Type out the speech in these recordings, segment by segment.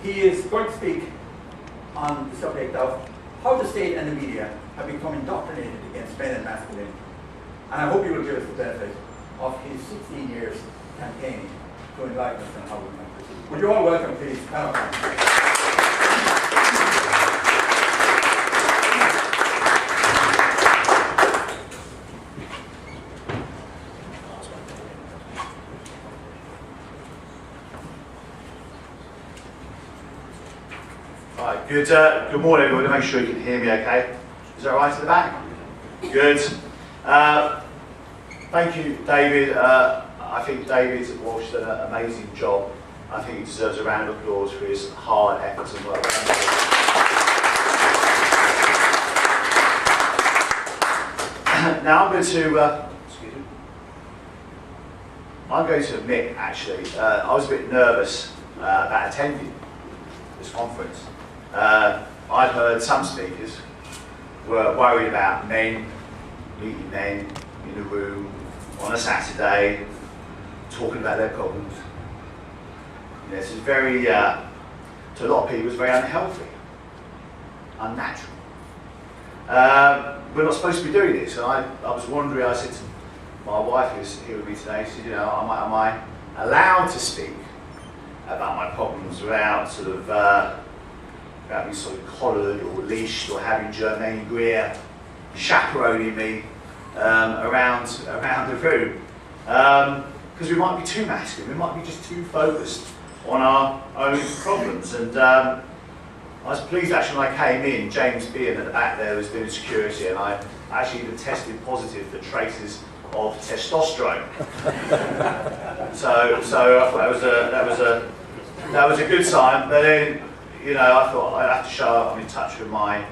He is going to speak on the subject of how the state and the media have become indoctrinated against men and masculinity. And I hope he will give us the benefit of his 16 years campaigning to enlighten us on how we might proceed. Would you all welcome, please, panel members. Good morning, everyone. Make sure you can hear me okay. Is that right at the back? Good. Thank you, David. I think David Walsh did an amazing job. I think he deserves a round of applause for his hard efforts and work. Now I'm going to admit, actually, I was a bit nervous about attending this conference. I'd heard some speakers were worried about meeting men in a room on a Saturday, talking about their problems. This is very, to a lot of people, it's very unhealthy, unnatural. We're not supposed to be doing this. And I was wondering, I said to my wife who's here with me today, she said, am I allowed to speak about my problems without sort of about being sort of collared or leashed or having Germaine Greer chaperoning me around the room, because we might be too masculine, we might be just too focused on our own problems. And I was pleased actually when I came in, James Bean at the back there was doing security, and I actually even tested positive for traces of testosterone. so I thought that was a good sign. But then, I thought I'd have to show I'm in touch with my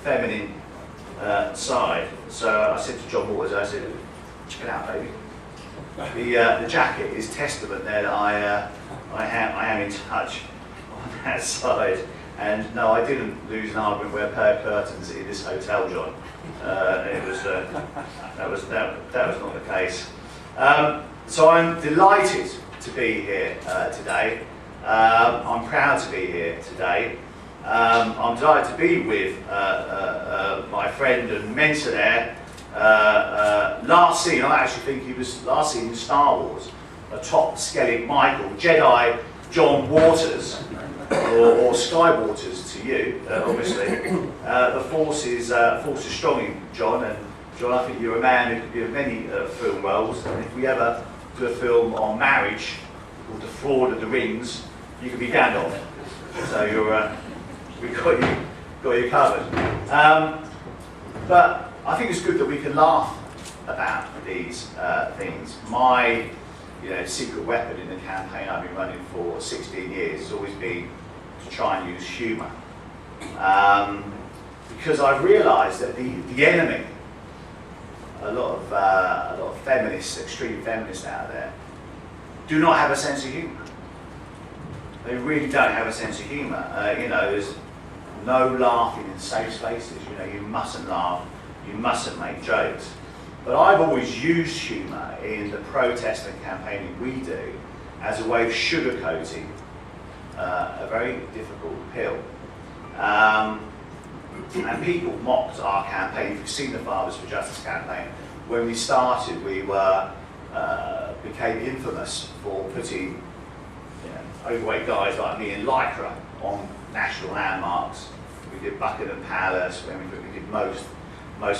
feminine side. So I said to John Waters, I said, check it out, baby. The jacket is testament there that I am in touch on that side. And no, I didn't lose an argument with a pair of curtains in this hotel, John. That was not the case. So I'm delighted to be here today. I'm proud to be here today. I'm delighted to be with my friend and mentor there. Last seen, I actually think he was last seen in Star Wars, a top Skellig Michael, Jedi John Waters, or Sky Waters to you, obviously. The force is strong in John, and John, I think you're a man who could be in many film roles, and if we ever do a film on marriage called The Fraud of the Rings, you could be Gandalf. So we've got you covered. But I think it's good that we can laugh about these things. My secret weapon in the campaign I've been running for 16 years has always been to try and use humour. Because I've realised that the enemy, a lot of feminists, extreme feminists out there, do not have a sense of humour. They really don't have a sense of humour. There's no laughing in safe spaces. You mustn't laugh, you mustn't make jokes. But I've always used humour in the protest and campaigning we do as a way of sugarcoating a very difficult pill. And people mocked our campaign. If you've seen the Fathers for Justice campaign, when we started, we became infamous for putting overweight guys like me in Lycra on national landmarks. We did Buckingham Palace, we did most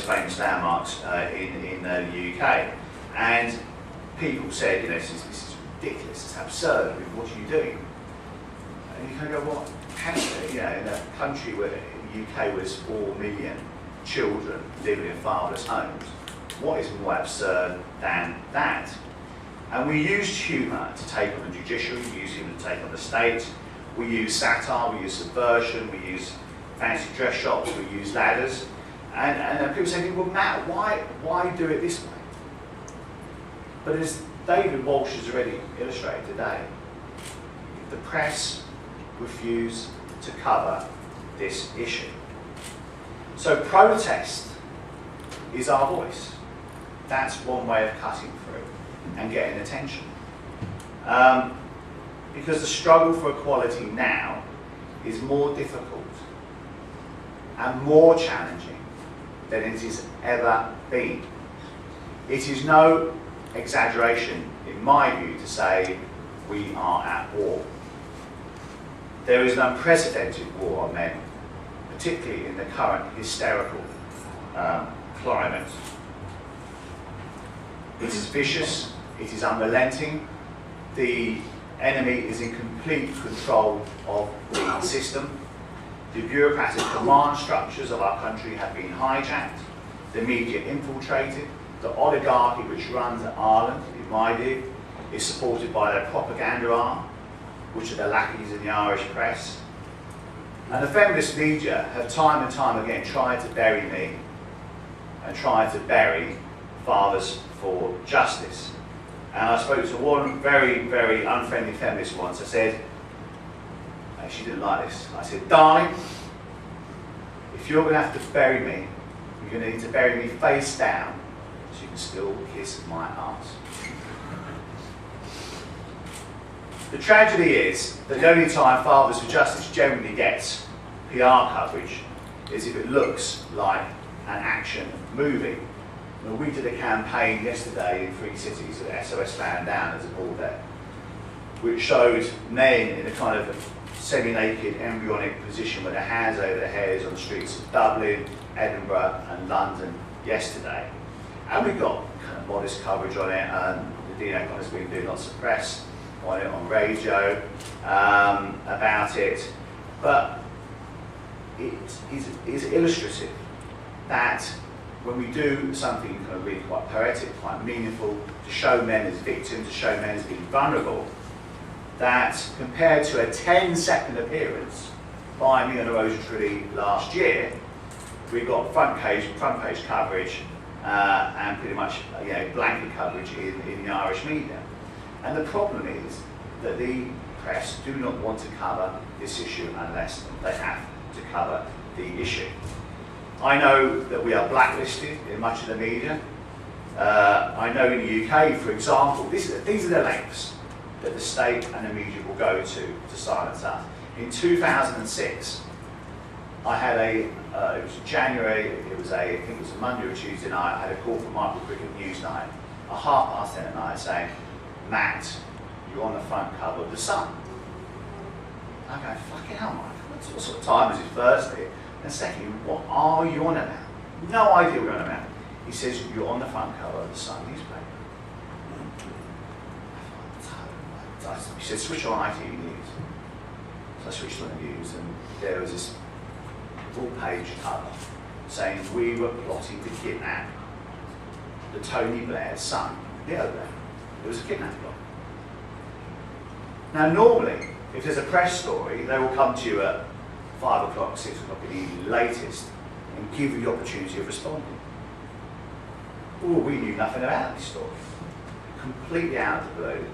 famous landmarks in the UK. And people said, this is ridiculous, it's absurd, what are you doing? And you kind of go, well, actually, in a country where, in the UK, where there's 4 million children living in fatherless homes, what is more absurd than that? And we used humour to take on the judiciary, we used humour to take on the state, we used satire, we used subversion, we used fancy dress shops, we used ladders. And people say, well, Matt, why do it this way? But as David Walsh has already illustrated today, the press refuse to cover this issue. So protest is our voice. That's one way of cutting through and getting attention. Because the struggle for equality now is more difficult and more challenging than it has ever been. It is no exaggeration, in my view, to say we are at war. There is an unprecedented war on men, particularly in the current hysterical climate. It is vicious, it is unrelenting. The enemy is in complete control of the system. The bureaucratic command structures of our country have been hijacked, the media infiltrated, the oligarchy which runs Ireland, in my view, is supported by their propaganda arm, which are the lackeys in the Irish press. And the feminist media have time and time again tried to bury me and tried to bury Fathers for Justice. And I spoke to one very, very unfriendly feminist once. I said, and she didn't like this, I said, darling, if you're going to have to bury me, you're going to need to bury me face down so you can still kiss my arse. The tragedy is that the only time Fathers for Justice generally gets PR coverage is if it looks like an action movie. Well, we did a campaign yesterday in 3 cities at SOS Fan Down as a ball there, which showed men in a kind of semi-naked embryonic position with their hands over their heads on the streets of Dublin, Edinburgh and London yesterday. And we got kind of modest coverage on it, and the DNACON has been doing lots of press on it, on radio, about it. But it is illustrative that when we do something kind of really quite poetic, quite meaningful, to show men as victims, to show men as being vulnerable, that compared to a 10-second appearance by me on a Rose Tree last year, we got front page coverage and pretty much blanket coverage in the Irish media. And the problem is that the press do not want to cover this issue unless they have to cover the issue. I know that we are blacklisted in much of the media. I know in the UK, for example, these are the lengths that the state and the media will go to silence us. In 2006, I had it was January, I think it was a Monday or Tuesday night, I had a call from Michael Cricket Newsnight at 10:30 at night saying, Matt, you're on the front cover of The Sun. I go, fucking hell, Mike, what sort of time is it, Thursday? And secondly, what are you on about? No idea what you're on about. He says, you're on the front cover of The Sun newspaper. He said, switch on ITV News. So I switched on the news, and there was this full-page cover saying we were plotting to kidnap the Tony Blair's son, Leo Blair. It was a kidnapping plot. Now, normally, if there's a press story, they will come to you at 5 o'clock, 6 o'clock in the evening latest and give you the opportunity of responding. Well, we knew nothing about this story. Completely out of the blue.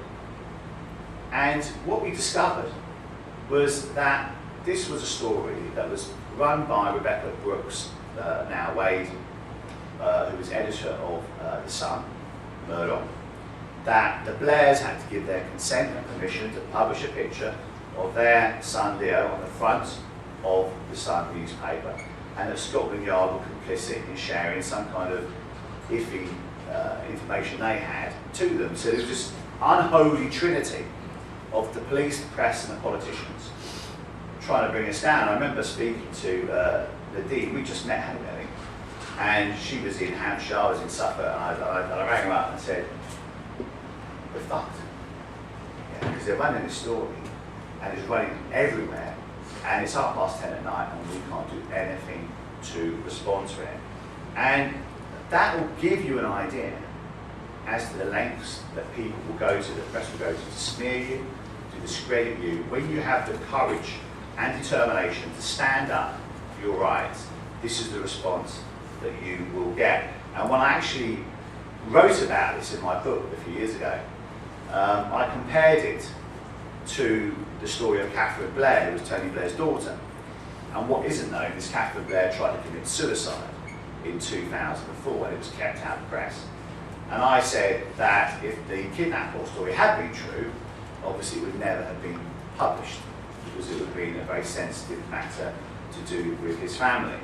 And what we discovered was that this was a story that was run by Rebecca Brooks, now Wade, who was editor of The Sun, Murdoch, that the Blairs had to give their consent and permission to publish a picture of their son Leo on the front of The Sun newspaper, and that Scotland Yard were complicit in sharing some kind of iffy information they had to them. So there was this unholy trinity of the police, the press and the politicians trying to bring us down. I remember speaking to Nadine, we just met, hadn't we? And she was in Hampshire, I was in Suffolk, and I rang her up and said, we're fucked. Because they're running this story, and it's running everywhere, and it's 10:30 at night, and we can't do anything to respond to it. And that will give you an idea as to the lengths that people will go to, the press will go to smear you, to discredit you, when you have the courage and determination to stand up for your rights. This is the response that you will get. And when I actually wrote about this in my book a few years ago, I compared it to the story of Catherine Blair, who was Tony Blair's daughter. And what isn't known is Catherine Blair tried to commit suicide in 2004, and it was kept out of the press. And I said that if the kidnap story had been true, obviously it would never have been published, because it would have been a very sensitive matter to do with his family.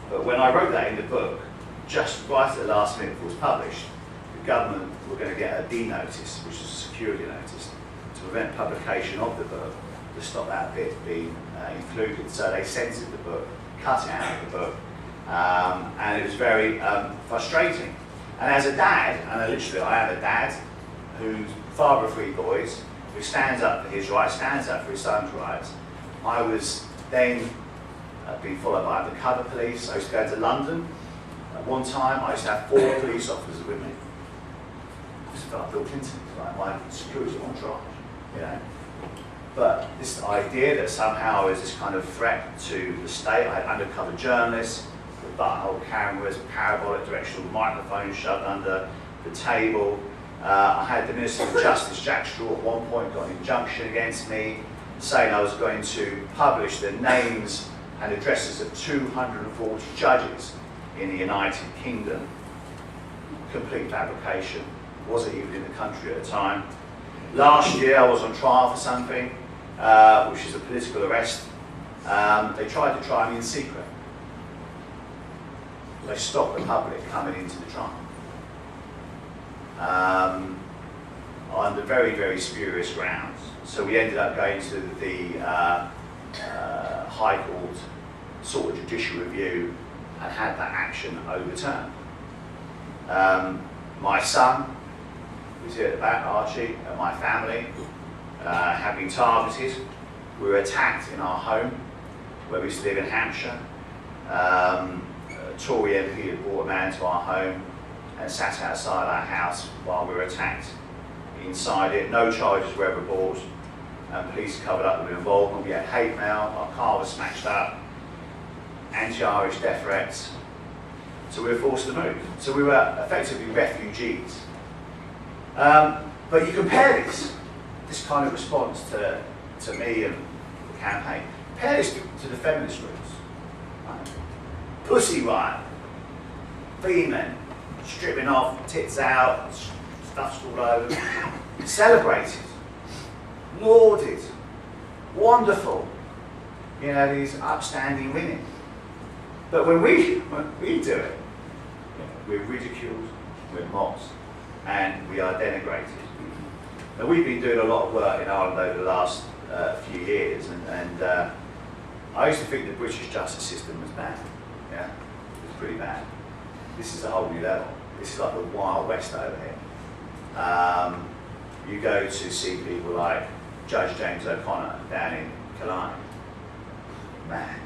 But when I wrote that in the book, just right at the last minute before it was published, the government were going to get a D notice, which is a security notice, to prevent publication of the book, to stop that bit being included. So they censored the book, cut it out of the book, and it was very frustrating. And as a dad, and I am a dad, who's father of 3 boys, who stands up for his rights, stands up for his son's rights, I was then being followed by undercover police. I used to go to London. At one time, I used to have 4 police officers with me. I just felt like Bill Clinton, like my security entourage, you know. But this idea that somehow is this kind of threat to the state, I had undercover journalists with buttonhole cameras, parabolic directional microphones shoved under the table. I had the Minister of Justice, Jack Straw, at one point got an injunction against me, saying I was going to publish the names and addresses of 240 judges in the United Kingdom. Complete fabrication. Wasn't even in the country at the time. Last year I was on trial for something, which is a political arrest. They tried to try me in secret. They stopped the public coming into the trial. Under very, very spurious grounds. So we ended up going to the High Court, sort of judicial review, and had that action overturned. My son, who's here at the back, Archie, and my family have been targeted. We were attacked in our home, where we used to live in Hampshire. A Tory MP had brought a man to our home and sat outside our house while we were attacked inside it. No charges were ever brought, and police covered up the involvement. We had hate mail, our car was smashed up, anti-Irish death threats. So we were forced to move. So we were effectively refugees. But you compare this kind of response to me and the campaign, compare this to the feminist groups. Right? Pussy riot, female, stripping off, tits out, stuff's all over, celebrated, lauded, wonderful, you know, these upstanding women. But when we do it, we're ridiculed, we're mocked, and we are denigrated. Now, we've been doing a lot of work in Ireland over the last few years, and I used to think the British justice system was bad. Yeah, it was pretty bad. This is a whole new level. This is like the Wild West over here. You go to see people like Judge James O'Connor down in Killarney. Man,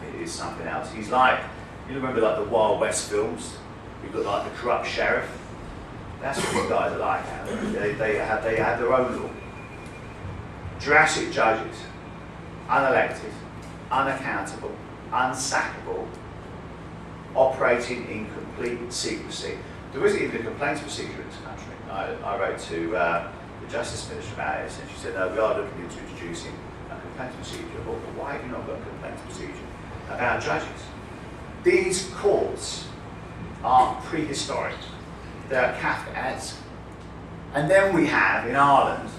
it is something else. He's like, you remember like the Wild West films? You've got like the corrupt sheriff. That's what these guys are like. They have their own law. Jurassic judges, unelected, unaccountable, unsackable, operating in complete secrecy. There isn't even a complaints procedure in this country. I wrote to the Justice Minister about it, and she said, no, we are looking into introducing a complaints procedure. But why have you not got a complaints procedure about judges? These courts are prehistoric. They're Kafkaesque. And then we have, in Ireland,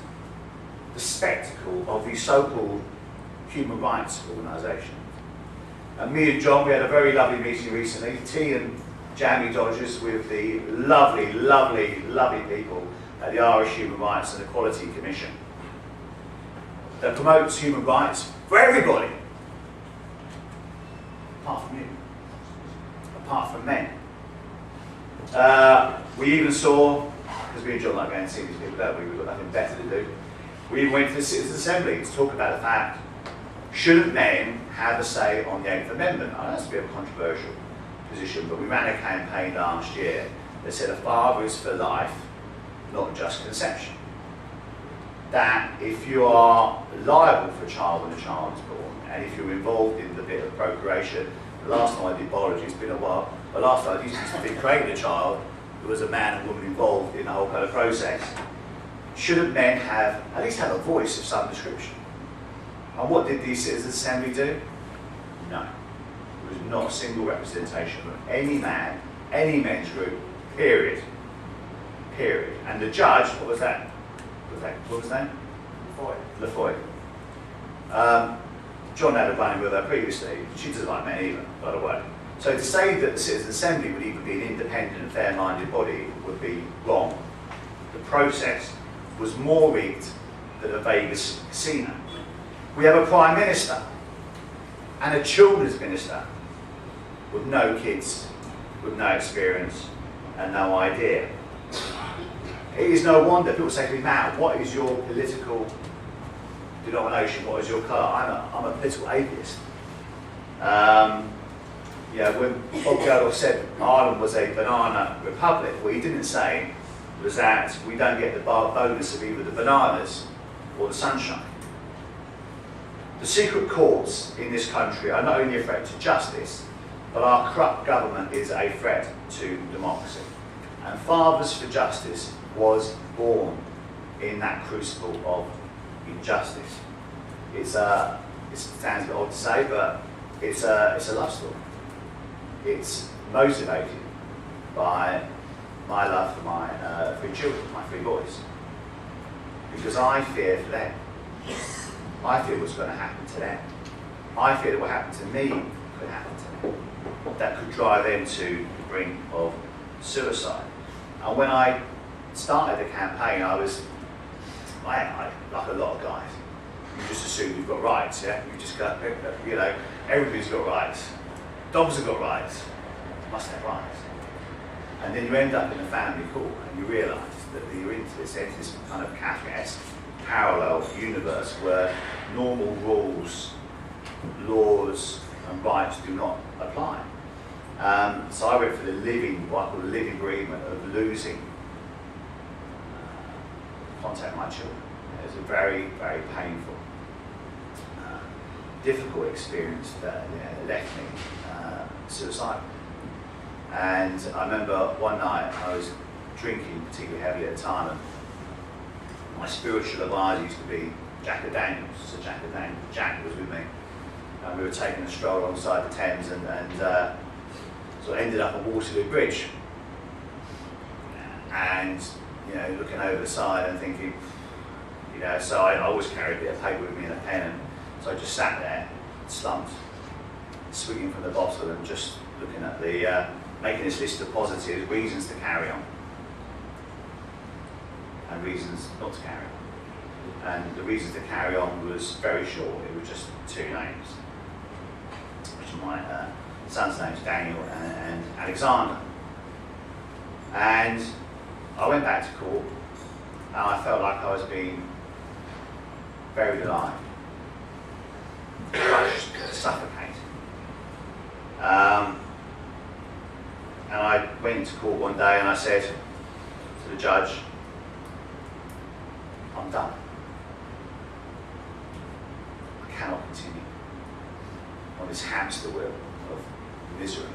the spectacle of these so-called human rights organisations. And me and John, we had a very lovely meeting recently, tea and jammy dodgers with the lovely, lovely, lovely people at the Irish Human Rights and Equality Commission that promotes human rights for everybody, apart from you, apart from men. We even saw, because me and John like going to see these people, don't we? We've got nothing better to do. We even went to the Citizens' Assembly to talk about the fact, shouldn't men have a say on the 8th Amendment? I know that's a bit of a controversial position, but we ran a campaign last year that said a father is for life, not just conception. That if you are liable for a child when a child is born, and if you're involved in the bit of procreation, the last time I did biology, it's been a while, but last time I used to create a child, there was a man and woman involved in the whole kind of process. Shouldn't men have, at least have a voice of some description? And what did the Citizens' Assembly do? No. There was not a single representation of any man, any men's group, period. Period. And the judge, what was that? What was his name? Laffoy. John had a run-in with her previously. She doesn't like men either, by the way. So to say that the Citizens' Assembly would even be an independent and fair-minded body would be wrong. The process was more rigged than a Vegas casino. We have a Prime Minister and a Children's Minister with no kids, with no experience and no idea. It is no wonder people say to me, Matt, what is your political denomination? What is your colour? I'm a political atheist. When Bob Geldof said Ireland was a banana republic, what he didn't say was that we don't get the bonus of either the bananas or the sunshine. The secret courts in this country are not only a threat to justice, but our corrupt government is a threat to democracy. And Fathers for Justice was born in that crucible of injustice. It sounds a bit odd to say, but it's a love story. It's motivated by my love for my 3 children, my 3 boys. Because I fear for them. I fear what's going to happen to them. I fear that what happened to me could happen to them. That could drive them to the brink of suicide. And when I started the campaign, I like a lot of guys, you just assume you've got rights, yeah? You just go, everybody's got rights. Dogs have got rights, must have rights. And then you end up in a family court and you realise that you're into this kind of Kafkaesque parallel universe where normal rules, laws and rights do not apply. So I went for what I call the living agreement of losing contact with my children. It was a very, very painful, difficult experience that left me suicidal. And I remember one night I was drinking particularly heavily at the time, and my spiritual advisor used to be Jack Daniels. So Jack was with me, and we were taking a stroll alongside the Thames, and so I ended up at Waterloo Bridge, and looking over the side and thinking, so I always carried a bit of paper with me and a pen, and so I just sat there, slumped, swinging from the bottle and just looking at the, making this list of positives, reasons to carry on, and reasons not to carry on. And the reasons to carry on was very short. It was just 2 names, which are my son's names, Daniel and Alexander. And I went back to court, and I felt like I was being buried alive, crushed, suffocated. And I went into court one day and I said to the judge, I'm done. I cannot continue on this hamster wheel of misery.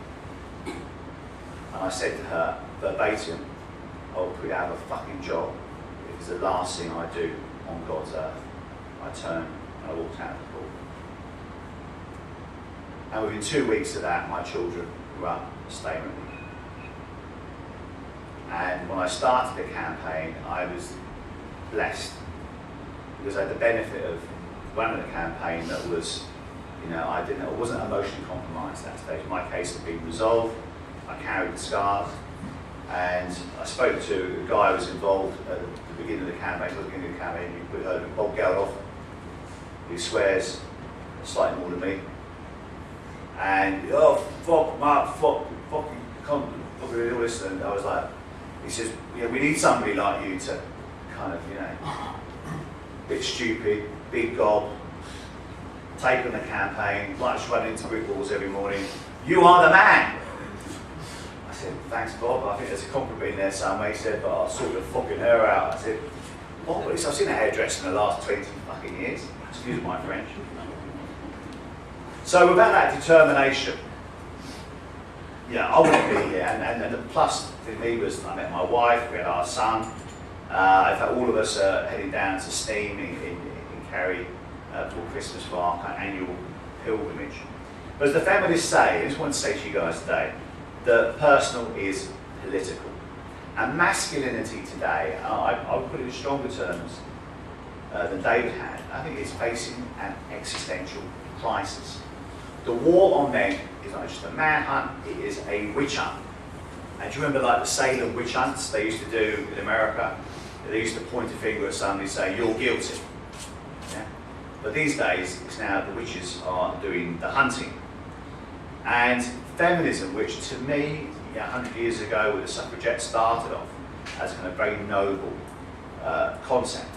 And I said to her verbatim, I will quit out of a fucking job if it's the last thing I do on God's earth. I turned and I walked out of the court. And within 2 weeks of that, my children were up staying with me. And when I started the campaign, I was blessed because I had the benefit of running a campaign that was, I wasn't emotionally compromised at that stage. My case had been resolved. I carried the scars, and I spoke to a guy who was involved at the beginning of the campaign. You heard of Bob Geldof, who swears slightly more than me. And fuck, Mark, fucking cunt, fuck all this. And I was like, he says, we need somebody like you to kind of, bit stupid, big gob, take on the campaign, likes running into brick walls every morning. You are the man. I said, thanks, Bob. I think there's a compliment in there somewhere. He said, but I'll sort of fucking her out. I said, Bob, I've seen a hairdresser in the last 20 fucking years. Excuse my French. So without that determination, I wouldn't be here. And the plus for me was I met my wife, we had our son. In fact, all of us are heading down to Steam in Kerry for Christmas for our kind of annual pilgrimage. But as the feminists say, I just want to say to you guys today, that personal is political. And masculinity today, I would put it in stronger terms than David had. I think it's facing an existential crisis. The war on men is not just a manhunt, it is a witch hunt. And do you remember like the Salem witch hunts they used to do in America? They used to point a finger at somebody and say, you're guilty. Yeah? But these days, it's now the witches are doing the hunting. And feminism, which to me, 100 years ago, with the suffragettes started off as a kind of very noble concept,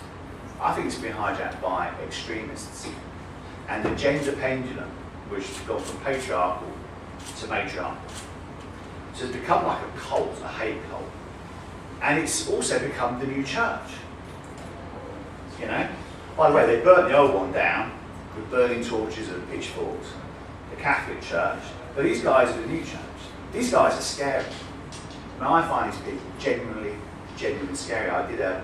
I think it's been hijacked by extremists. And the gender pendulum, which has gone from patriarchal to matriarchal. So it's become like a cult, a hate cult. And it's also become the new church. You know? By the way, they burnt the old one down with burning torches and pitchforks, the Catholic Church. But these guys are the new church. These guys are scary. And I find these people genuinely scary. I did a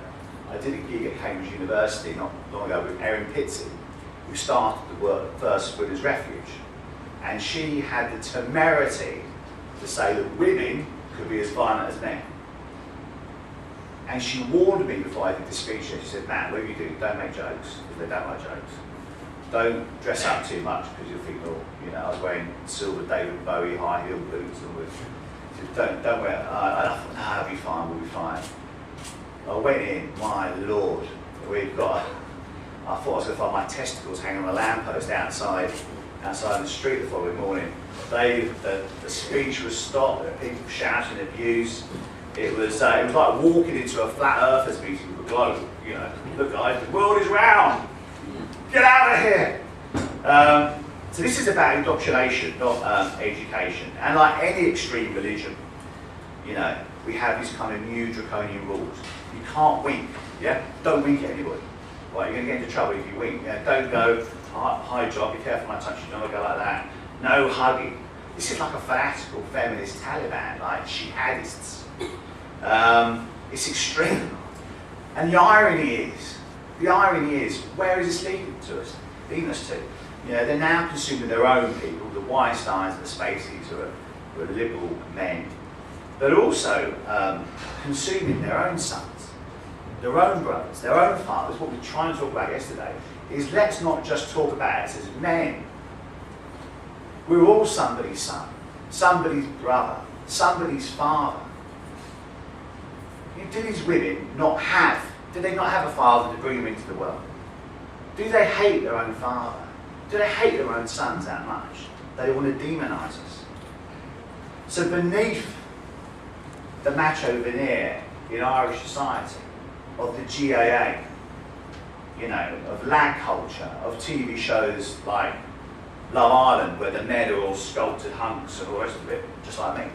gig at Cambridge University not long ago with Erin Pitsey, who started the work first Women's Refuge. And she had the temerity to say that women could be as violent as men. And she warned me before I did the speech. She said, Matt, whatever you do, don't make jokes, if they don't like jokes. Don't dress up too much, because you'll think, well, you know, I was wearing silver David Bowie high heel boots, and she said, don't wear, I thought, no, I'll be fine, we'll be fine. I went in, my Lord, I thought I was going to find my testicles hanging on a lamppost outside the street the following morning. The speech was stopped, there were people shouting abuse. It was like walking into a flat earthers meeting with a globe. You know, look guys, the world is round. Get out of here. So this is about indoctrination, not education. And like any extreme religion, you know, we have these kind of new draconian rules. You can't wink. Yeah, don't wink at anybody. Right, you're going to get into trouble if you wink. Yeah? Don't go, hi John, be careful when I touch you, don't go like that. No hugging. This is like a fanatical feminist Taliban, like jihadists. It's extreme. And the irony is, where is this leading us to? You know, they're now consuming their own people, the Weinsteins and the Spaceys, who are liberal men, but also consuming their own sons, their own brothers, their own fathers. What we were trying to talk about yesterday is, let's not just talk about it as men. We're all somebody's son, somebody's brother, somebody's father. Do these women do they not have a father to bring them into the world? Do they hate their own father? Do they hate their own sons that much? They want to demonise us. So beneath the macho veneer in Irish society, of the GAA, you know, of lag culture, of TV shows like Love Island, where the men are all sculpted hunks and all the rest of it, just like me.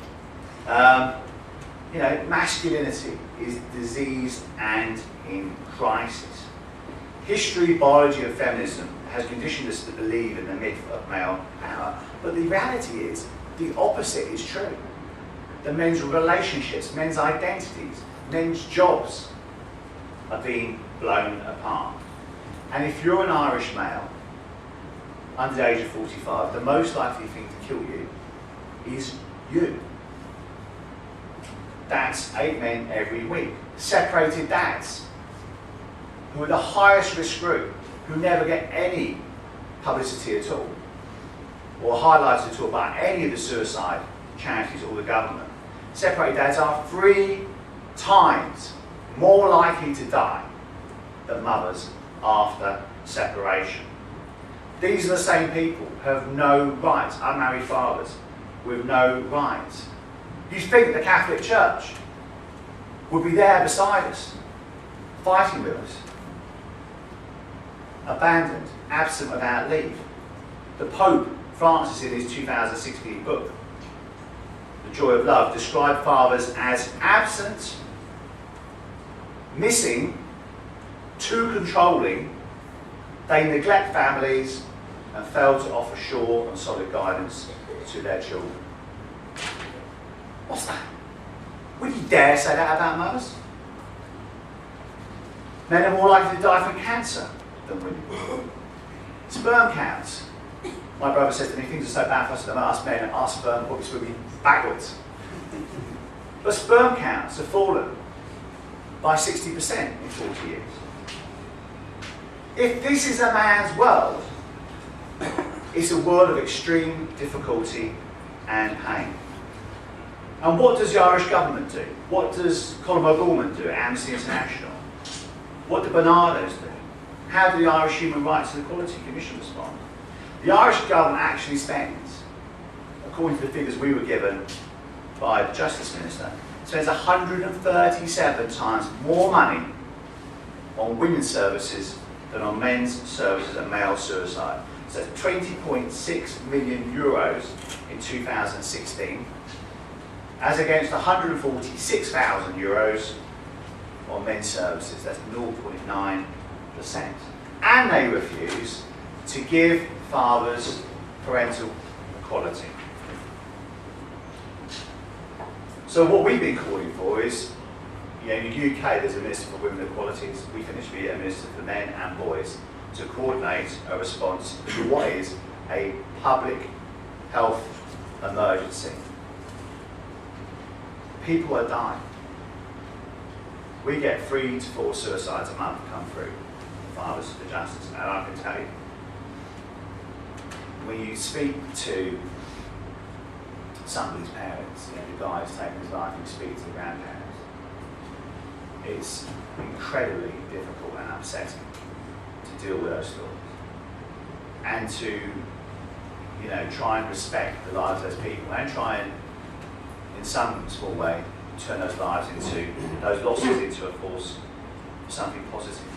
You know, masculinity is diseased and in crisis. History, biology, and feminism has conditioned us to believe in the myth of male power, but the reality is the opposite is true. The men's relationships, men's identities, men's jobs are being blown apart. And if you're an Irish male under the age of 45, the most likely thing to kill you is you. That's 8 men every week. Separated dads, who are the highest risk group, who never get any publicity at all, or highlighted at all by any of the suicide charities or the government. Separated dads are 3 times more likely to die than mothers after separation. These are the same people who have no rights, unmarried fathers with no rights. You think the Catholic Church would be there beside us, fighting with us? Abandoned, absent without leave. The Pope Francis, in his 2016 book, The Joy of Love, described fathers as absent, missing, too controlling. They neglect families and fail to offer sure and solid guidance to their children. What's that? Would you dare say that about mothers? Men are more likely to die from cancer than women. Sperm counts. My brother said to me, things are so bad for us that us men, our sperm will be swimming backwards. But sperm counts have fallen by 60% in 40 years. If this is a man's world, It's a world of extreme difficulty and pain. And what does the Irish government do? What does Colin O'Gorman do at Amnesty International? What do Bernardo's do? How do the Irish Human Rights and Equality Commission respond? The Irish government actually spends, according to the figures we were given by the Justice Minister, spends 137 times more money on women's services than on men's services and male suicide. So 20.6 million euros in 2016, as against 146,000 euros on men's services. That's 0.9%. And they refuse to give fathers parental equality. So what we've been calling for is, in the UK there's a Minister for Women Equalities, we finished to be a Minister for Men and Boys, to coordinate a response to what is a public health emergency. People are dying. We get 3 to 4 suicides a month come through Fathers for Justice, and I can tell you, when you speak to somebody's parents, the guy who's taken his life, you speak to the grandparents, it's incredibly difficult and upsetting to deal with those stories. And to, try and respect the lives of those people and try and, in some small way, turn those lives into, those losses into a force for something positive.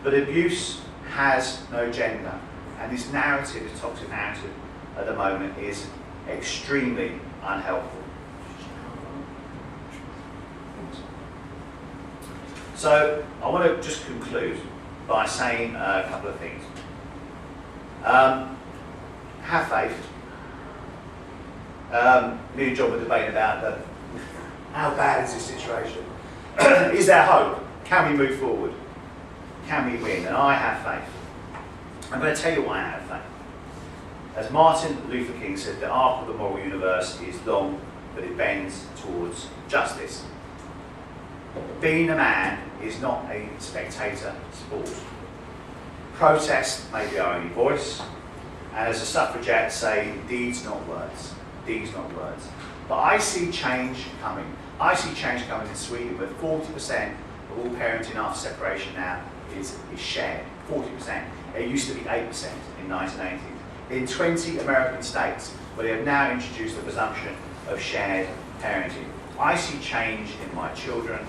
But abuse has no gender, and this narrative, this toxic narrative at the moment, is extremely unhelpful. So I want to just conclude by saying a couple of things. Have faith. Me and John were debating about how bad is this situation? Is there hope? Can we move forward? Can we win? And I have faith. I'm going to tell you why I have faith. As Martin Luther King said, the arc of the moral universe is long, but it bends towards justice. Being a man is not a spectator sport. Protest may be our only voice, and as the suffragettes say, deeds not words. Deeds not words. But I see change coming. I see change coming in Sweden, where 40% of all parenting after separation now is shared. 40%. It used to be 8% in 1980. In 20 American states, where they have now introduced the presumption of shared parenting. I see change in my children.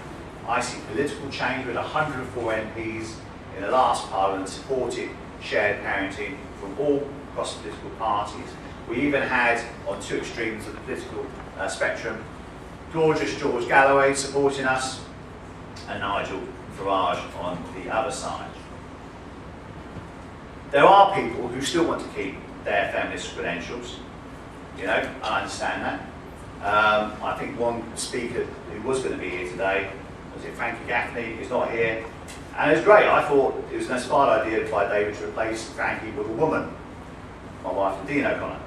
I see political change with 104 MPs in the last parliament supported shared parenting from all across the political parties. We even had, on two extremes of the political spectrum, gorgeous George Galloway supporting us and Nigel Farage on the other side. There are people who still want to keep their feminist credentials, I understand that. I think one speaker who was going to be here today, was it Frankie Gaffney, is not here. And it was great. I thought it was an inspired idea by David to replace Frankie with a woman, my wife Dean O'Connor.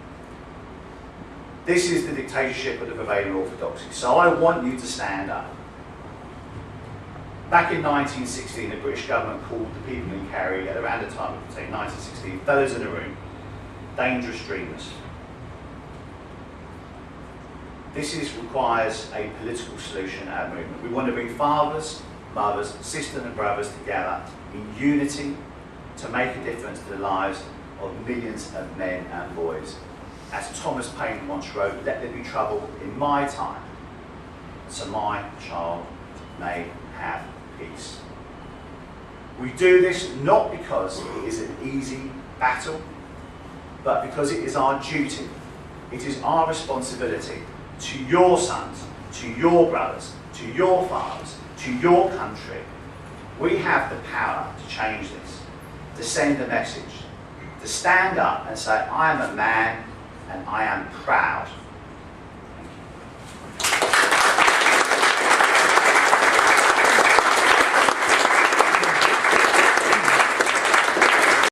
This is the dictatorship of the prevailing orthodoxy. So I want you to stand up. Back in 1916, the British government called the people in Kerry, at around the time of, say, 1916, fellas in the room, dangerous dreamers. This requires a political solution at a movement. We want to bring fathers, mothers, sisters and brothers together in unity to make a difference to the lives of millions of men and boys. As Thomas Paine once wrote, let there be trouble in my time, so my child may have peace. We do this not because it is an easy battle, but because it is our duty. It is our responsibility to your sons, to your brothers, to your fathers, to your country. We have the power to change this, to send a message, to stand up and say, I am a man and I am proud